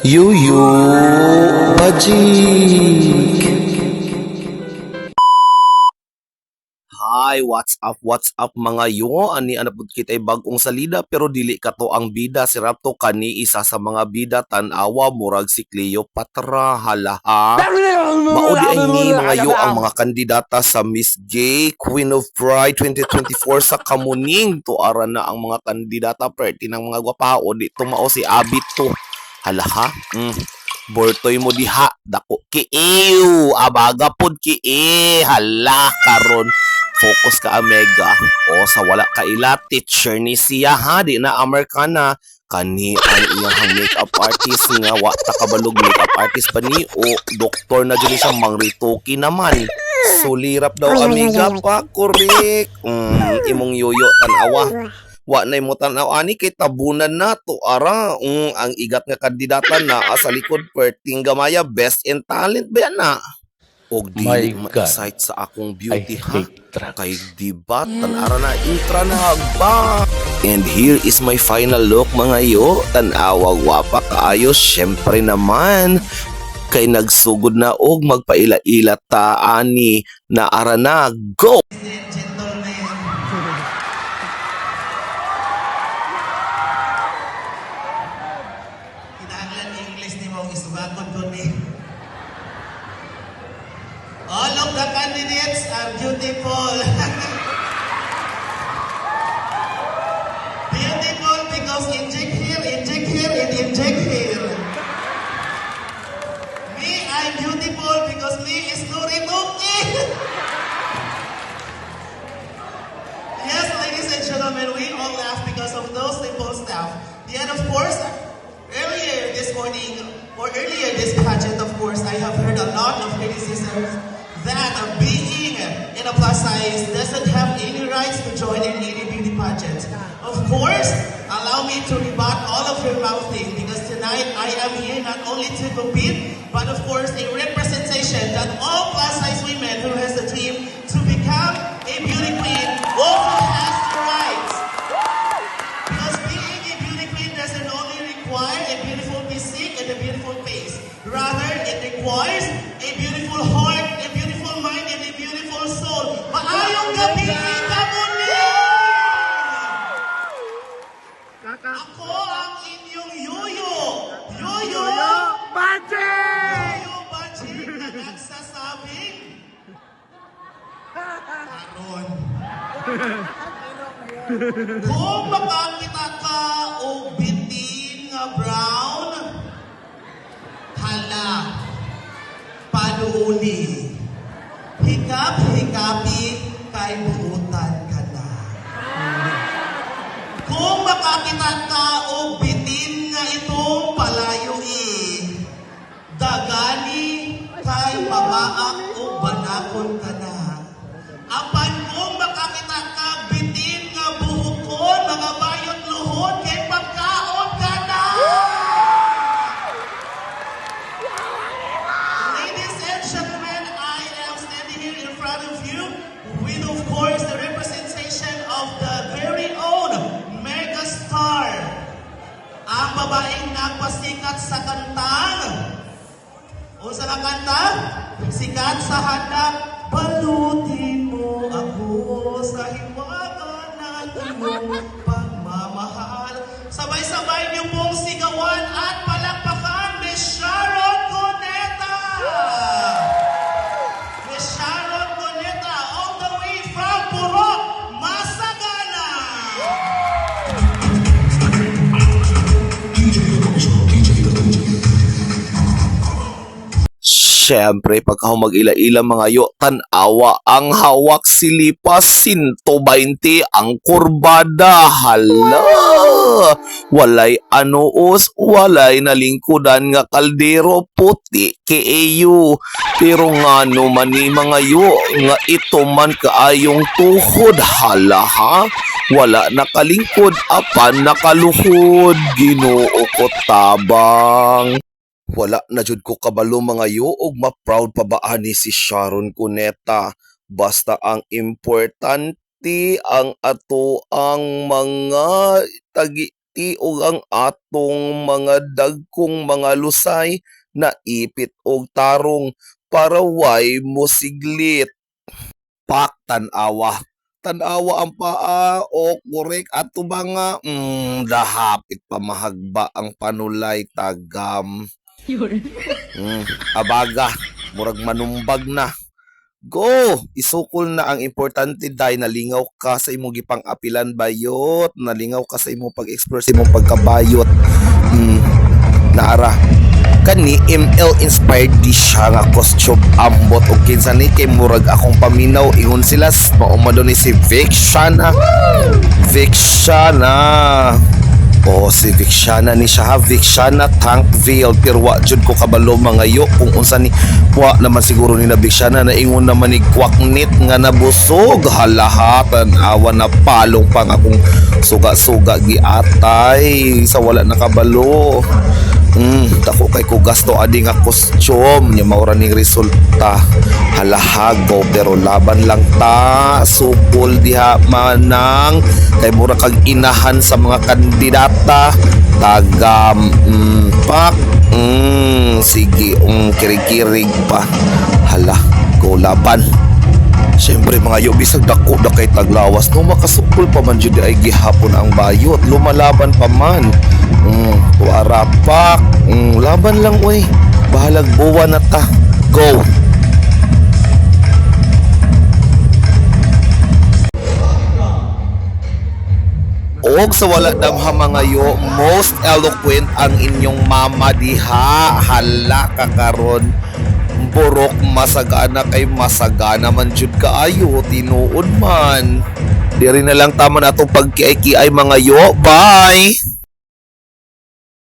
Yuyu Magic. Hi, what's up mga yo? Ani anapod kita'y bagong salida pero dili ka to ang bida. Si Rapto kani isa sa mga bida tanawa murag si Cleopatra halaha. Maudi ay ni mga yo ang mga kandidata sa Miss Gay Queen of Pride 2024 sa Kamuning. Tuara na ang mga kandidata perti ng mga gwapao. Di tumao si Abit to. Halaha. Bortoy mo diha dako kiiw abaga pod hala karon focus ka Amega o sa wala ka ila teacher ni siya ha di na Amerikana kani ang iyang makeup artist nga wa ta kabalog makeup artist pa ni o doktor na dili siya mangritoki naman sulirap daw Amiga pa correct imong yoyo tanawa wa na mo tanaw ani kay tabunan na to ara ang igat nga kandidata na sa likod perting gamaya best in talent ba yan na og dili ma-excite sa akong beauty ha kay diba tan-ara na intra na ba and here is my final look mga yo tan-awa gwapa kaayo syempre naman kay nagsugod na og magpaila-ila ta ani na ara na go. All of the candidates are beautiful. Beautiful because inject here, and inject here. Me, I'm beautiful because me is Nurituki. Yes, ladies and gentlemen, we all laugh because of those simple stuff. And of course, earlier this morning, or earlier this pageant, of course, I have heard a lot of criticisms that being in a plus size doesn't have any rights to join in any beauty pageant. Of course, allow me to rebut all of your mouthing because tonight I am here not only to compete, but of course a representation that all plus size women who has a dream to become a beauty queen also has the rights. Because being a beauty queen doesn't only require a beautiful physique and a beautiful face. Rather, it requires a beautiful heart, a beautiful mind, and a beautiful soul. Maayong gabi, Kamuning! Ako ang inyong Yuyo! Yuyo! Magic! Yuyo Magic na nagsasabing Aron. Kung makakita ka o bitin nga brown, hala, panuuli. Hikap-hikapi kay buutan ka na. Kung makakita ka o bitin nga itong palayoi, dagani kay mamaak o banakon ka na. Apan kung makakita ka bitin nga buhukon, mga bayot luhod, kay pagkaon ka na. Ladies and gentlemen, I am standing here in front of you with, of course, the representation of the very own megastar. Ang babaeng nagpasikat sa kantang. O sa kanta? Sikat sa hanap. Balutin mo ako sa hiwaga ng iyong pagmamahal. Sabay-sabay niyo pong sigawan at palakpakan, Miss Sharon Cuneta! Miss Sharon Cuneta, all the way from Purok, Masagana! Siyempre, pagka mag-ila-ila mga yo, tanawa ang hawak silipas 120 ang kurbada. Hala! Walay anuos, walay nalingkudan nga kaldero puti keeyo. Pero nga naman ni mga yo, nga ito man kaayong tuhod. Hala ha? Wala nakalingkod, apan nakaluhod. Ginoo ko tabang. Wala na jud ko kabalo mga yo og ma-proud pa ba ani si Sharon Cuneta. Basta ang importante ang ato ang mga tiog ang atong mga dagkong mga lusay na ipit og tarong para way mosiglit. Pak tan-awa. Tan-awa ang paa o korek ato mga dahapit pa mahagba ang panulay tagam. Abaga, murag manumbag na. Go! Isukol na ang importante dahil nalingaw ka sa imong gipang apilan bayot. Nalingaw ka sa imong pag-explore sa imong pagkabayot. Naara. Kani ML inspired di siya nga costume ambot o kinsa ni kay murag akong paminaw ingon sila maumado ni si Vicshana. Vicshana. Oh, si Vicshana ni siya ha. Vicshana Tankville. Pero wa jud ko kabalo mga yo kung unsa ni wa naman siguro ni na Vicshana na ingon naman ni Kwaknit nga nabusog. Halahatan awan na palong pang akong suga-suga giatay sa wala nakabalo. Dako kay ko gasto adi nga costume nya maura ning resulta. Halahago pero laban lang ta. Sukol diha manang kay mura kag inahan sa mga kandidata. Tagam pak sige kirig-kirig pa. Hala, go laban. Siyempre mga yo bisag dako da kay taglawas no makasukol pa man jud ay gihapon ang bayot lumalaban pa man. Tuara pak. Laban lang oy. Bahalag buwa na ta. Go. Og sa wala damha mga yo, most eloquent ang inyong mama diha. Hala ka karon. Burok masagana kay masagana man jud kaayo tinuod man. Diri na lang tama na atong pagkiay-kiay mga yo. Bye.